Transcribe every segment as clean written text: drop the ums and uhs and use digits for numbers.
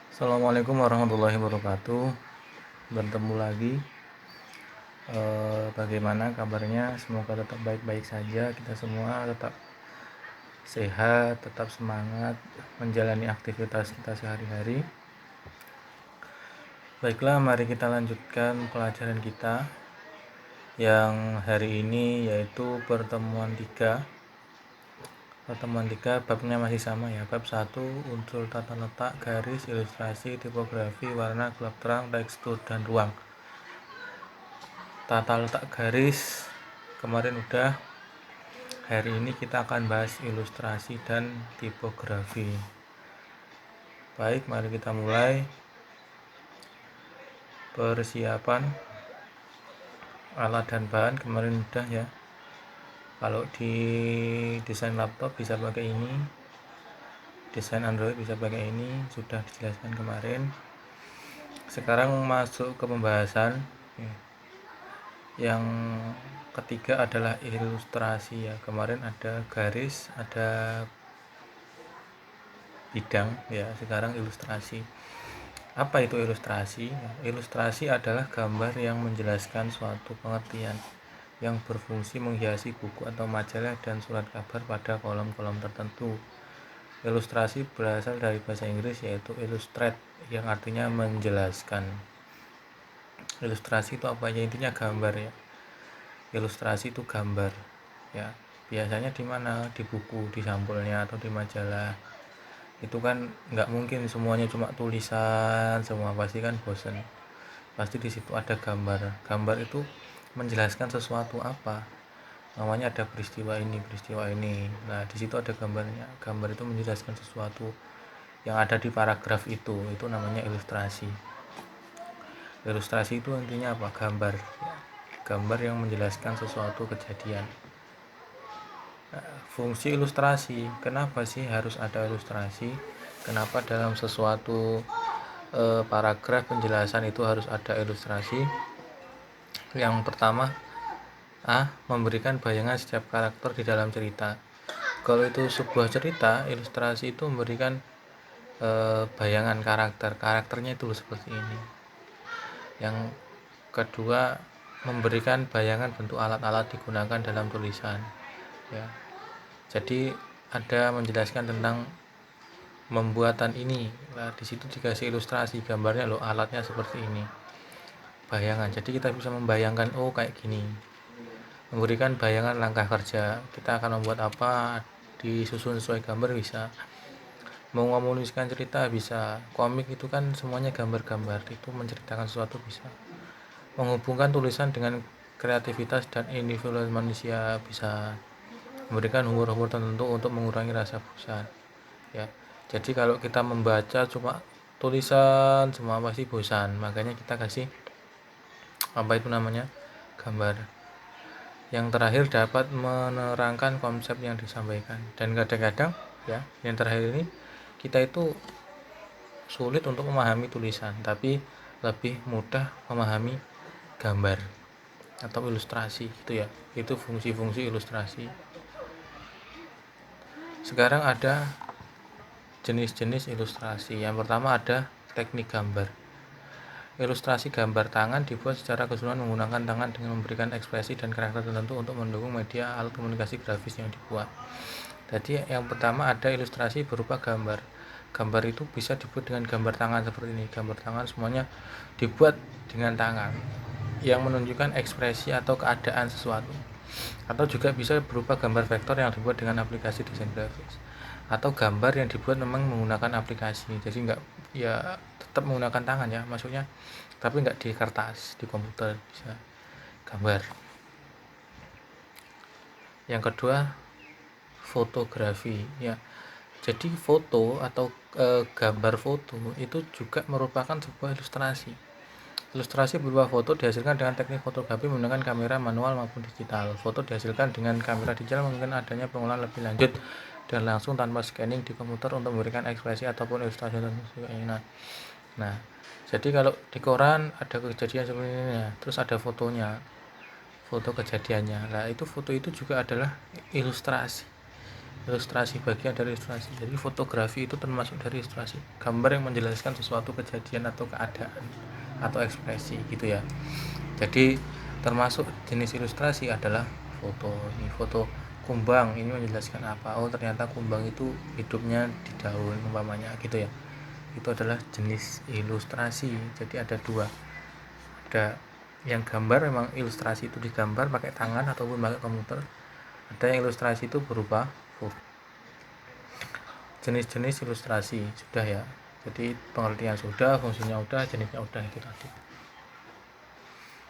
Assalamualaikum warahmatullahi wabarakatuh. Bertemu lagi. Bagaimana kabarnya? Semoga tetap baik-baik saja. Kita semua tetap sehat, tetap semangat menjalani aktivitas kita sehari-hari. Baiklah, mari kita lanjutkan pelajaran kita yang hari ini yaitu pertemuan 3. Pertemuan 3 babnya masih sama ya. Bab 1 unsur tata letak, garis, ilustrasi, tipografi, warna, gelap terang, tekstur, dan ruang. Tata letak garis kemarin udah. Hari ini kita akan bahas ilustrasi dan tipografi. Baik, mari kita mulai. Persiapan alat dan bahan kemarin udah ya. Kalau di desain laptop bisa pakai ini, desain Android bisa pakai ini, sudah dijelaskan kemarin. Sekarang masuk ke pembahasan. Yang ketiga adalah ilustrasi ya. Kemarin ada garis, ada bidang ya. Sekarang ilustrasi. Apa itu ilustrasi? Ilustrasi adalah gambar yang menjelaskan suatu pengertian yang berfungsi menghiasi buku atau majalah dan surat kabar pada kolom-kolom tertentu. Ilustrasi berasal dari bahasa Inggris yaitu illustrate yang artinya menjelaskan. Ilustrasi itu apa ya? Intinya gambar ya. Ilustrasi itu gambar ya. Biasanya di mana? Di buku, di sampulnya atau di majalah. Itu kan nggak mungkin semuanya cuma tulisan semua, pasti kan bosan. Pasti di situ ada gambar. Gambar itu menjelaskan sesuatu apa. Namanya ada peristiwa ini. Nah, di situ ada gambarnya. Gambar itu menjelaskan sesuatu yang ada di paragraf itu namanya ilustrasi. Ilustrasi itu intinya apa? Gambar. Gambar yang menjelaskan sesuatu kejadian. Fungsi ilustrasi, kenapa sih harus ada ilustrasi? Kenapa dalam sesuatu paragraf penjelasan itu harus ada ilustrasi? Yang pertama, memberikan bayangan setiap karakter di dalam cerita. Kalau itu sebuah cerita, ilustrasi itu memberikan bayangan karakternya itu seperti ini. Yang kedua, memberikan bayangan bentuk alat-alat digunakan dalam tulisan ya. Jadi ada menjelaskan tentang pembuatan ini. Nah, di situ dikasih ilustrasi gambarnya loh, alatnya seperti ini. Bayangan. Jadi kita bisa membayangkan kayak gini. Memberikan bayangan langkah kerja. Kita akan membuat apa, disusun sesuai gambar bisa. Mau menuliskan cerita bisa. Komik itu kan semuanya gambar-gambar. Itu menceritakan sesuatu bisa. Menghubungkan tulisan dengan kreativitas dan individualitas manusia bisa. Memberikan humor-humor tertentu untuk mengurangi rasa bosan ya. Jadi kalau kita membaca cuma tulisan semua pasti bosan, makanya kita kasih gambar. Yang terakhir dapat menerangkan konsep yang disampaikan. Dan kadang-kadang ya, yang terakhir ini kita itu sulit untuk memahami tulisan, tapi lebih mudah memahami gambar atau ilustrasi gitu ya. Itu fungsi-fungsi ilustrasi. Sekarang ada jenis-jenis ilustrasi. Yang pertama ada teknik gambar. Ilustrasi gambar tangan dibuat secara keseluruhan menggunakan tangan dengan memberikan ekspresi dan karakter tertentu untuk mendukung media alat komunikasi grafis yang dibuat. Jadi yang pertama ada ilustrasi berupa gambar. Gambar itu bisa dibuat dengan gambar tangan seperti ini. Gambar tangan semuanya dibuat dengan tangan yang menunjukkan ekspresi atau keadaan sesuatu. Atau juga bisa berupa gambar vektor yang dibuat dengan aplikasi desain grafis. Atau gambar yang dibuat memang menggunakan aplikasi. Jadi enggak ya tetap menggunakan tangan ya, maksudnya tapi enggak di kertas, di komputer bisa gambar. Yang kedua, fotografi ya. Jadi foto atau gambar foto itu juga merupakan sebuah ilustrasi. Ilustrasi berupa foto dihasilkan dengan teknik fotografi menggunakan kamera manual maupun digital. Foto dihasilkan dengan kamera digital mungkin adanya pengolahan lebih lanjut dan langsung tanpa scanning di komputer untuk memberikan ekspresi ataupun ilustrasi tertentu. Nah, jadi kalau di koran ada kejadian seperti ini ya, terus ada fotonya, foto kejadiannya. Nah, itu foto itu juga adalah ilustrasi. ilustrasi, bagian dari ilustrasi. Jadi fotografi itu termasuk dari ilustrasi, gambar yang menjelaskan sesuatu kejadian atau keadaan atau ekspresi gitu ya. Jadi termasuk jenis ilustrasi adalah foto. Ini foto kumbang, ini menjelaskan apa? Oh, ternyata kumbang itu hidupnya di daun umpamanya gitu ya. Itu adalah jenis ilustrasi. Jadi ada dua, ada yang gambar, memang ilustrasi itu digambar pakai tangan ataupun pakai komputer. Ada yang ilustrasi itu berupa foto. Jenis-jenis ilustrasi sudah ya, jadi pengertian sudah, fungsinya udah, jenisnya udah, itu tadi.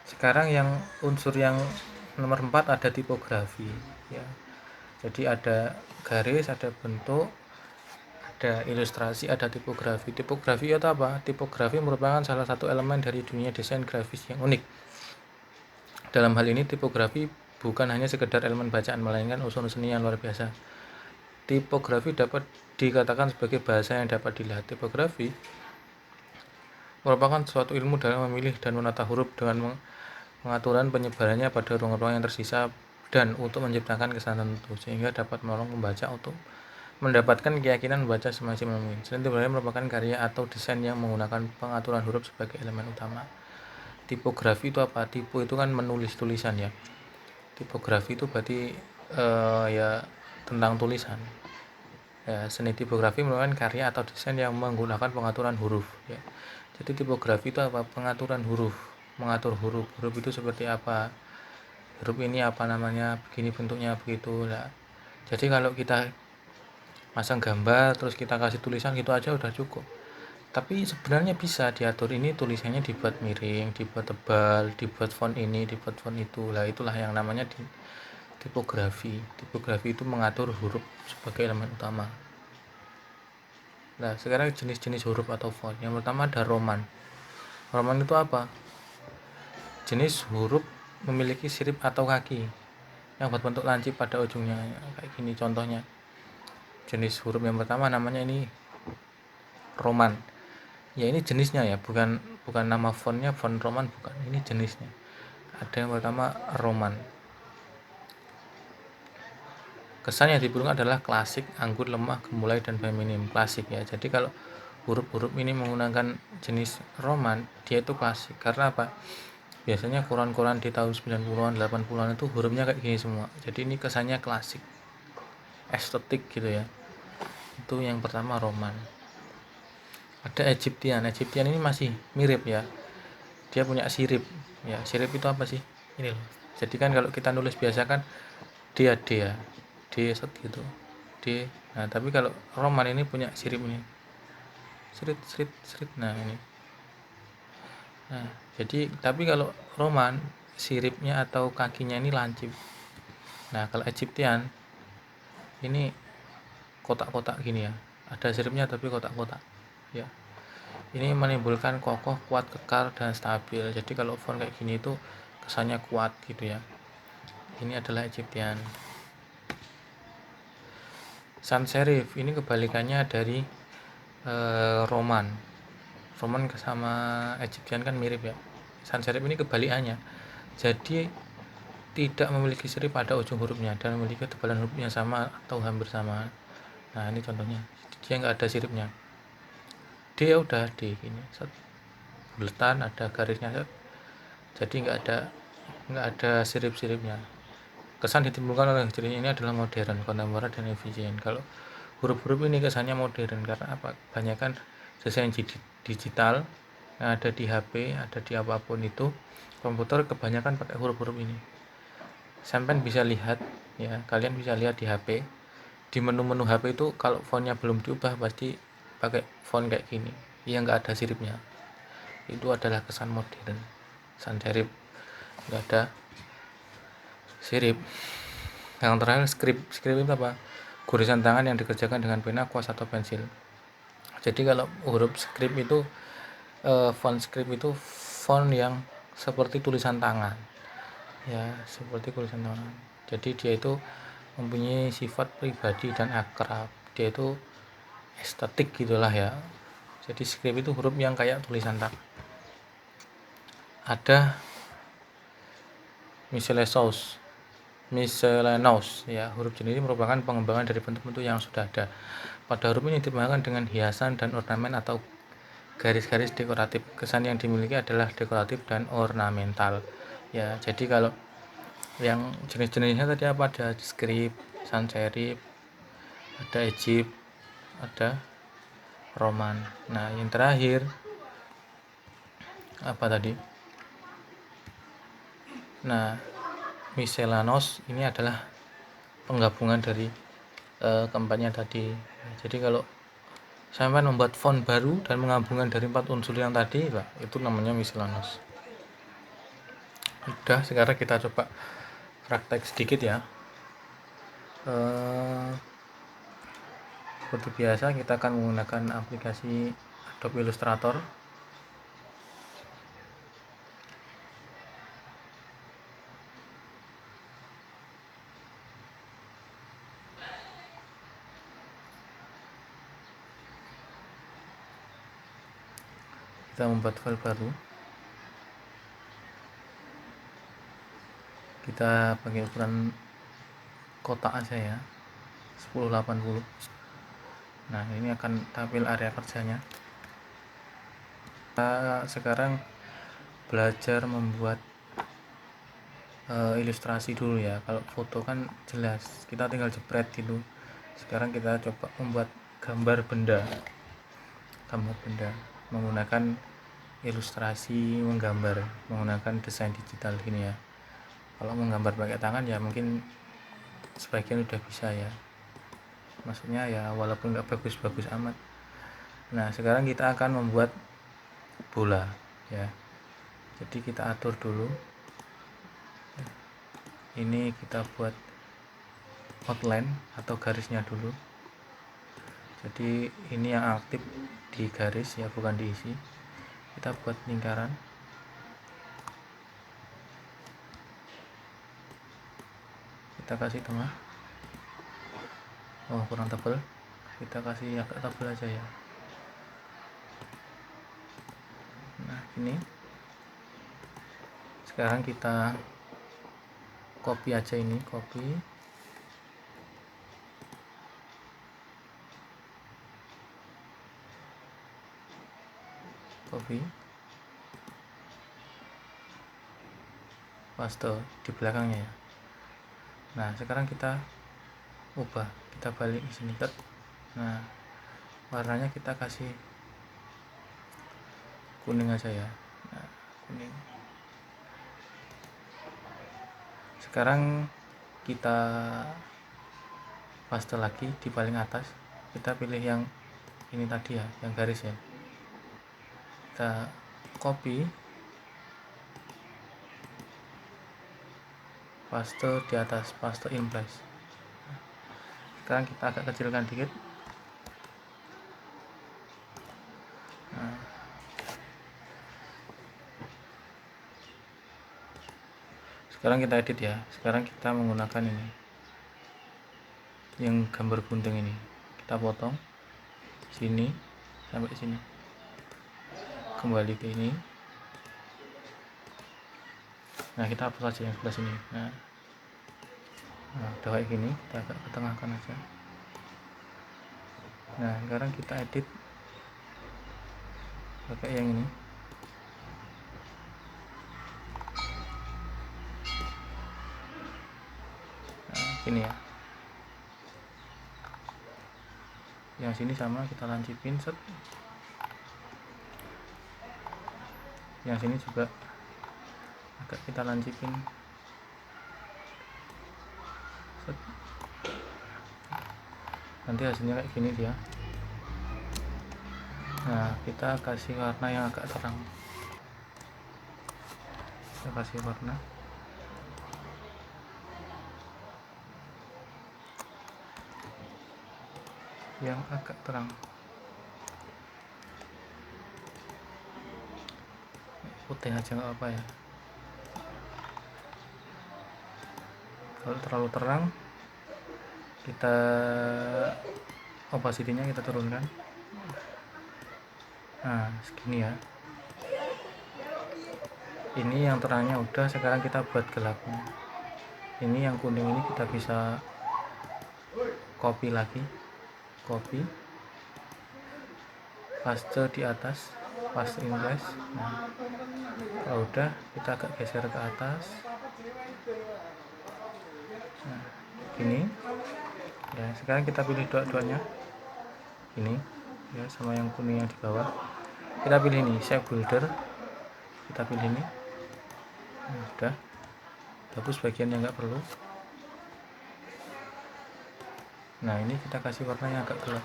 Sekarang yang unsur yang nomor 4 ada tipografi ya. Jadi ada garis, ada bentuk, ada ilustrasi, ada tipografi. Tipografi itu apa? Tipografi merupakan salah satu elemen dari dunia desain grafis yang unik. Dalam hal ini tipografi bukan hanya sekedar elemen bacaan, melainkan unsur seni yang luar biasa. Tipografi dapat dikatakan sebagai bahasa yang dapat dilihat. Tipografi merupakan suatu ilmu dalam memilih dan menata huruf dengan pengaturan penyebarannya pada ruang-ruang yang tersisa dan untuk menciptakan kesan tertentu, sehingga dapat menolong pembaca untuk mendapatkan keyakinan membaca semaksimal mungkin. Seni tipografi merupakan karya atau desain yang menggunakan pengaturan huruf sebagai elemen utama. Tipografi itu apa? Tipo itu kan menulis tulisan ya. Tipografi itu berarti ya tentang tulisan. Ya, seni tipografi merupakan karya atau desain yang menggunakan pengaturan huruf ya. Jadi tipografi itu apa? Pengaturan huruf, mengatur huruf. Huruf itu seperti apa? Huruf ini apa namanya? Begini bentuknya, begitu. Nah, jadi kalau kita pasang gambar terus kita kasih tulisan gitu aja udah cukup. Tapi sebenarnya bisa diatur, ini tulisannya dibuat miring, dibuat tebal, dibuat font ini, dibuat font itu. Lah itulah yang namanya tipografi. Tipografi itu mengatur huruf sebagai elemen utama. Nah, sekarang jenis-jenis huruf atau font. Yang pertama ada roman. Roman itu apa? Jenis huruf memiliki sirip atau kaki yang berbentuk lancip pada ujungnya, kayak gini contohnya. Jenis huruf yang pertama namanya ini roman. Ya ini jenisnya ya, bukan nama fontnya, font roman bukan, ini jenisnya. Ada yang pertama roman. Kesan yang diperlukan adalah klasik, anggun, lemah, gemulai, dan feminim. Klasik ya. Jadi kalau huruf-huruf ini menggunakan jenis roman, dia itu klasik. Karena apa? Biasanya koran-koran di tahun 90-an, 80-an itu hurufnya kayak gini semua. Jadi ini kesannya klasik, estetik gitu ya. Itu yang pertama roman. Ada Egyptian. Egyptian ini masih mirip ya. Dia punya sirip. Ya, sirip itu apa sih? Ini loh. Jadi kan kalau kita nulis biasa kan dia D set gitu. D. Nah, tapi kalau roman ini punya sirip ini. Serit. Nah, ini. Nah, jadi tapi kalau roman siripnya atau kakinya ini lancip. Nah, kalau Egyptian ini kotak-kotak gini ya. Ada siripnya tapi kotak-kotak. Ya. Ini menimbulkan kokoh, kuat, kekar, dan stabil. Jadi kalau font kayak gini itu kesannya kuat gitu ya. Ini adalah Egyptian. Sans serif ini kebalikannya dari roman. Roman sama Egyptian kan mirip ya. Sans serif ini kebalikannya. Jadi tidak memiliki sirip pada ujung hurufnya dan memiliki tebalan hurufnya sama atau hampir sama. Nah, ini contohnya. Dia nggak ada siripnya. D ya udah D gini. Buletan ada garisnya. Jadi nggak ada sirip-siripnya. Kesan ditimbulkan oleh jenis ini adalah modern, kontemporer, dan efisien. Kalau huruf-huruf ini kesannya modern karena apa? Kebanyakan desain digital yang ada di HP, ada di apapun itu, komputer kebanyakan pakai huruf-huruf ini. Sampai bisa lihat ya, kalian bisa lihat di HP, di menu-menu HP itu kalau fontnya belum diubah pasti pakai font kayak gini, yang nggak ada siripnya. Itu adalah kesan modern, sans serif, nggak ada sirip. Yang terakhir script itu apa? Gurisan tangan yang dikerjakan dengan pena, kuas, atau pensil. Jadi kalau huruf script itu font script itu font yang seperti tulisan tangan ya, seperti tulisan tangan. Jadi dia itu mempunyai sifat pribadi dan akrab, dia itu estetik gitulah ya. Jadi script itu huruf yang kayak tulisan tangan. Ada misalnya saus. miscellaneous ya. Huruf jenis ini merupakan pengembangan dari bentuk-bentuk yang sudah ada. Pada huruf ini dikembangkan dengan hiasan dan ornamen atau garis-garis dekoratif. Kesan yang dimiliki adalah dekoratif dan ornamental. Ya, jadi kalau yang jenis-jenisnya tadi apa, ada script, sans serif, ada Egypt, ada Roman. Nah, yang terakhir apa tadi? Nah, miscellaneous ini adalah penggabungan dari keempatnya tadi. Jadi kalau sampai membuat font baru dan menggabungkan dari 4 unsur yang tadi, itu namanya miscellaneous. Udah, sekarang kita coba praktek sedikit ya. Seperti biasa kita akan menggunakan aplikasi Adobe Illustrator. Kita membuat file baru, kita pakai ukuran kotak aja ya, 1080. Nah, ini akan tampil area kerjanya. Kita sekarang belajar membuat ilustrasi dulu ya. Kalau foto kan jelas, kita tinggal jepret gitu. Sekarang kita coba membuat gambar benda menggunakan ilustrasi, menggunakan desain digital gini ya. Kalau menggambar pakai tangan ya mungkin sebagian udah bisa ya, maksudnya ya walaupun nggak bagus-bagus amat. Nah, sekarang kita akan membuat bola ya. Jadi kita atur dulu, ini kita buat outline atau garisnya dulu. Jadi ini yang aktif di garis ya, bukan diisi. Kita buat lingkaran, kita kasih tengah. Oh, kurang tebal, kita kasih agak tebal aja ya. Nah, ini sekarang kita copy aja, ini copy, paste di belakangnya ya. Nah, sekarang kita ubah, kita balik di sini. Nah, warnanya kita kasih kuning aja ya. Nah, kuning. Sekarang kita paste lagi di paling atas. Kita pilih yang ini tadi ya, yang garis ya. Kita copy, paste di atas, paste in place. Sekarang kita agak kecilkan dikit. Nah, sekarang kita edit ya. Sekarang kita menggunakan ini, yang gambar gunting ini. Kita potong sini sampai sini, kembali ke ini. Nah, kita hapus saja yang sebelah sini. Nah, udah kayak gini, kita agak ketengahkan aja. Nah, sekarang kita edit pakai yang ini. Nah, gini ya. Yang sini sama, kita lancipin, set. Yang sini juga agak kita lancipin, set. Nanti hasilnya kayak gini dia. Nah, kita kasih warna yang agak terang. Kita kasih warna yang agak terang, putih aja nggak apa ya. Kalau terlalu terang, kita opacity-nya kita turunkan. Nah, segini ya. Ini yang terangnya udah, sekarang kita buat gelapnya. Ini yang kuning ini kita bisa copy lagi, copy, paste di atas, paste in place. Nah, kalau udah kita agak geser ke atas. Nah, gini ya. Sekarang kita pilih dua-duanya, ini ya, sama yang kuning yang di bawah. Kita pilih ini shape builder, kita pilih ini. Nah, udah hapus bagian yang nggak perlu. Nah, ini kita kasih warnanya agak gelap.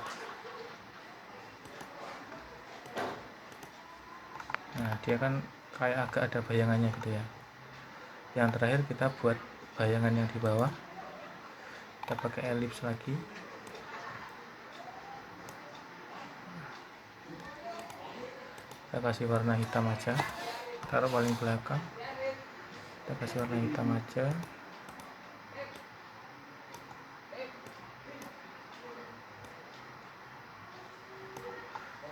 Nah, dia kan kayak agak ada bayangannya gitu ya. Yang terakhir kita buat bayangan yang di bawah, kita pakai ellipse lagi. Kita kasih warna hitam aja, taruh paling belakang. Kita kasih warna hitam aja.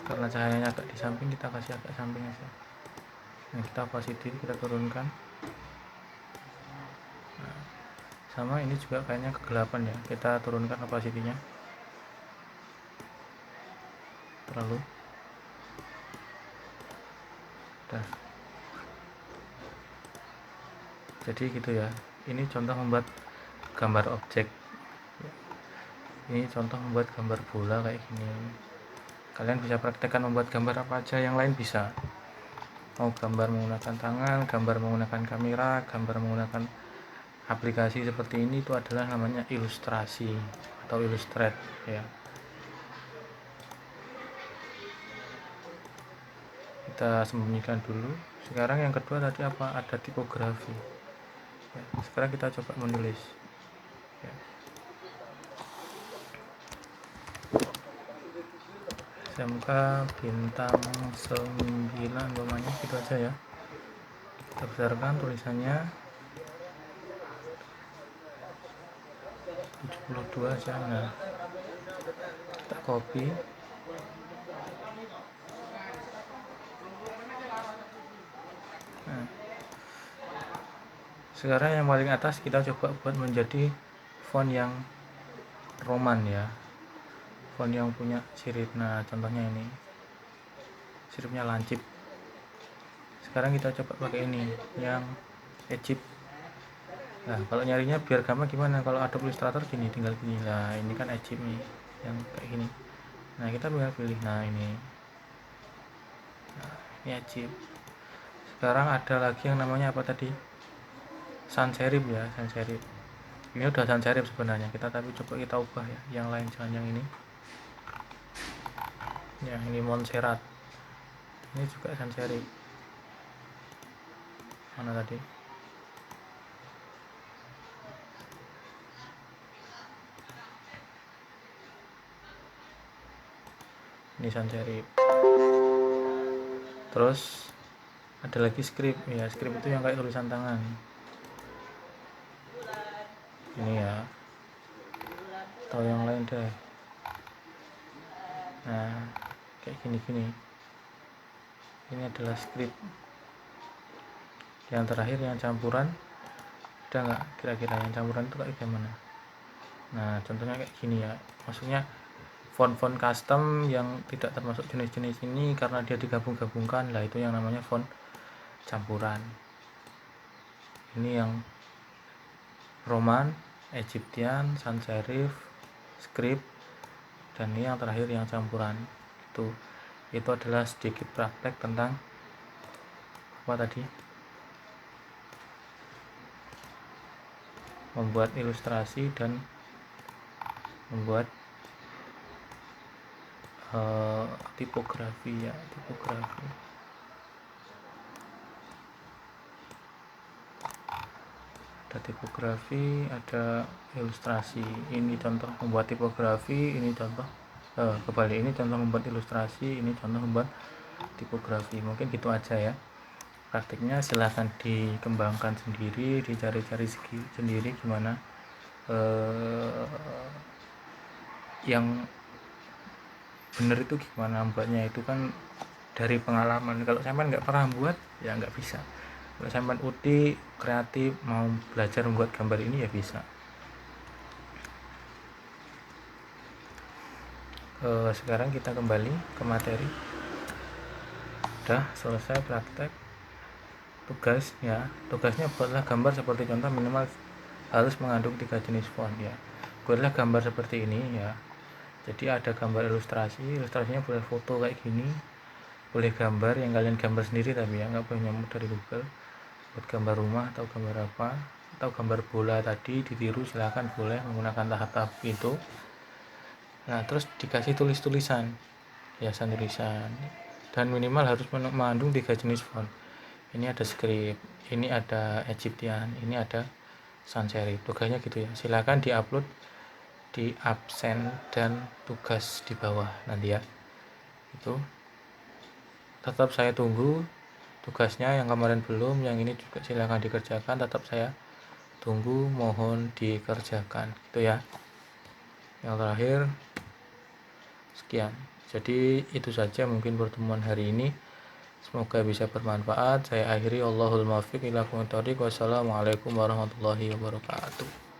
Karena cahayanya agak di samping, kita kasih agak samping aja. Nah, kita opacity kita turunkan. Nah, sama ini juga kayaknya kegelapan ya, kita turunkan opacity-nya terlalu. Udah. Jadi gitu ya, ini contoh membuat gambar objek. Ini contoh membuat gambar bola kayak gini. Kalian bisa praktekkan membuat gambar apa aja yang lain bisa. Mau gambar menggunakan tangan, gambar menggunakan kamera, gambar menggunakan aplikasi seperti ini, itu adalah namanya ilustrasi atau Illustrator ya. Kita sembunyikan dulu. Sekarang yang kedua tadi apa? Ada tipografi ya. Sekarang kita coba menulis ya. SMK bintang 9 umpamanya, gitu aja ya. Kita besarkan tulisannya 72 aja. Nah, kita copy. Nah, sekarang yang paling atas kita coba buat menjadi font yang Roman ya, font yang punya sirip. Nah, contohnya ini siripnya lancip. Sekarang kita coba pakai ini yang Egypt. Nah, kalau nyarinya biar gampang gimana, kalau Adobe Illustrator gini, tinggal gini lah. Ini kan Egypt nih yang kayak gini. Nah, kita tinggal pilih. Nah, ini Egypt. Sekarang ada lagi yang namanya apa tadi, sans serif ya, sans serif. Ini udah sans serif sebenarnya, tapi coba kita ubah ya, yang lain, jangan yang ini. Yang ini Montserrat, ini juga sans serif. Mana tadi? Ini sans serif. Terus ada lagi script ya, script itu yang kayak tulisan tangan ini ya, atau yang lain deh. Nah, kayak gini-gini, ini adalah script. Yang terakhir yang campuran, ada nggak kira-kira yang campuran itu kayak gimana? Nah, contohnya kayak gini ya, maksudnya font-font custom yang tidak termasuk jenis-jenis ini karena dia digabung-gabungkan lah, itu yang namanya font campuran. Ini yang Roman, Egyptian, sans serif, script, dan ini yang terakhir yang campuran. Itu adalah sedikit praktek tentang apa tadi, membuat ilustrasi dan membuat tipografi ya, tipografi. Ada tipografi, ada ilustrasi. Ini contoh membuat tipografi, ini contoh kebalik, ini contoh membuat ilustrasi, ini contoh membuat tipografi. Mungkin gitu aja ya. Praktiknya silahkan dikembangkan sendiri, dicari-cari sendiri gimana yang bener itu gimana buatnya. Itu kan dari pengalaman. Kalau sampai nggak pernah buat ya nggak bisa. Kalau sampean udik, kreatif, mau belajar membuat gambar ini ya bisa. Sekarang kita kembali ke materi. Udah selesai praktek. Tugasnya buatlah gambar seperti contoh minimal harus mengandung 3 jenis font ya. Buatlah gambar seperti ini ya. Jadi ada gambar ilustrasinya boleh foto kayak gini, boleh gambar yang kalian gambar sendiri tapi ya nggak boleh nyamuk dari Google. Buat gambar rumah atau gambar apa atau gambar bola tadi ditiru silahkan, boleh menggunakan tahap-tahap itu. Nah terus dikasih tulisan hiasan tulisan, dan minimal harus mengandung 3 jenis font. Ini ada script, ini ada Egyptian, ini ada sans serif. Tugasnya gitu ya, silahkan diupload di absen dan tugas di bawah nanti ya. Itu tetap saya tunggu tugasnya, yang kemarin belum, yang ini juga silahkan dikerjakan, tetap saya tunggu, mohon dikerjakan gitu ya. Yang terakhir sekian, jadi itu saja mungkin pertemuan hari ini, semoga bisa bermanfaat. Saya akhiri, Allahul muwaffiq ila aqwamit thoriq. Wassalamualaikum warahmatullahi wabarakatuh.